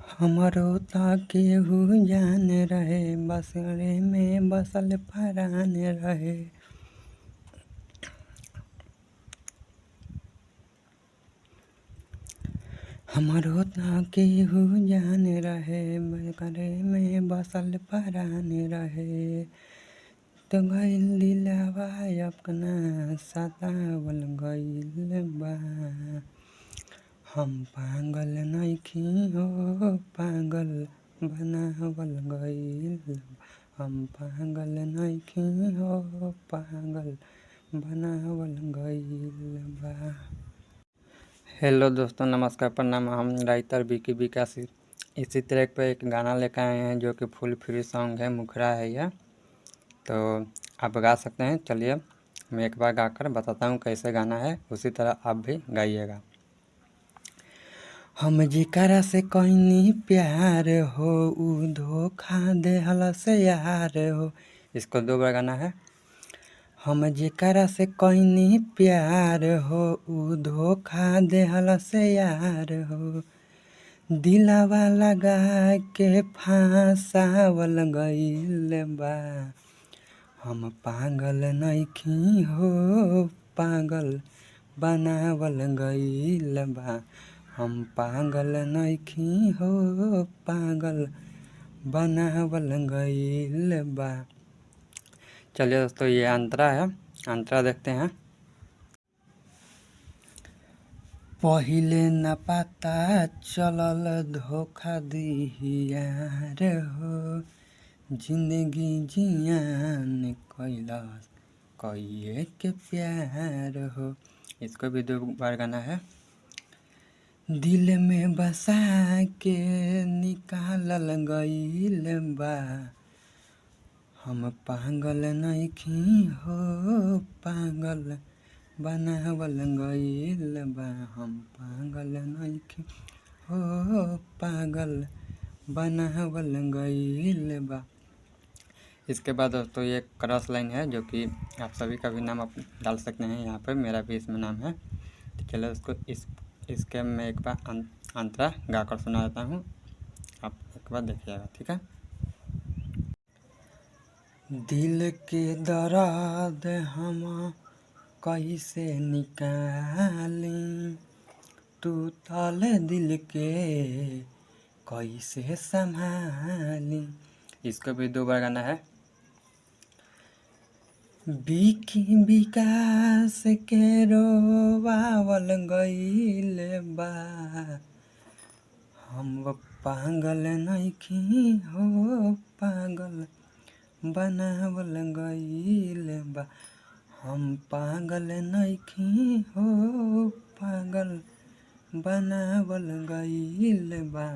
हमरो त केहू जान रहे, बसरे में बसल परान रहे। हमरो त केहू जान रहे, बसरे में बसल परान रहे। तो गइल दिलवा अपना सतावल गइल बा। हम पागल नइखी हो, पागल बनावल गइल बा। हम पागल नइखी हो, पागल बनावल गइल बा। हेलो दोस्तों, नमस्कार, प्रणाम। हम राइटर विकी विकास इसी ट्रैक पे एक गाना लेकर आए हैं जो कि फुल फ्री सॉन्ग है, मुखरा है यह। तो आप गा सकते हैं। चलिए मैं एक बार गाकर बताता हूँ कैसे गाना है, उसी तरह आप भी गाइएगा। हम जेकरा से कइनी प्यार हो, उ धोखा देहल से यार हो। इसको 2 बार गाना है। हम जेकरा से कइनी प्यार हो, उ धोखा देहल से यार हो। दिलवा लगा के फांसावल गइल बा। हम पागल नइखी हो, पागल बनावल गइल बा। हम पागल नइखी हो, पागल बनावल गइल बा। चलिए दोस्तों, ये अंतरा है, अंतरा देखते हैं। पहिले न पता चलल धोखा दिहियार हो। जिंदगी जियान कैलस कइए के प्यार हो। इसको भी 2 बार गाना है। दिल में बसा के निकालल गइल बा। हम पागल नइखी हो, पागल बनावल गइल बा। हम पागल नइखी हो, पागल बनावल गइल बा। इसके बाद दोस्तों ये क्रॉस लाइन है जो कि आप सभी का भी नाम आप डाल सकते हैं यहाँ पर, मेरा भी इसमें नाम है। तो चलो उसको इसके मैं एक बार अंतरा गा कर सुना देता हूँ, आप एक बार देखिएगा, ठीक है। दिल के दर्द हम कैसे निकाली, टूटल दिल के कैसे संभाली। इसको भी 2 बार गाना है। विकी विकास के रोवावल गइल बा। हम पागल नइखी हो, पागल बनावल गइल बा। हम पागल नइखी हो, पागल बनावल गइल बा।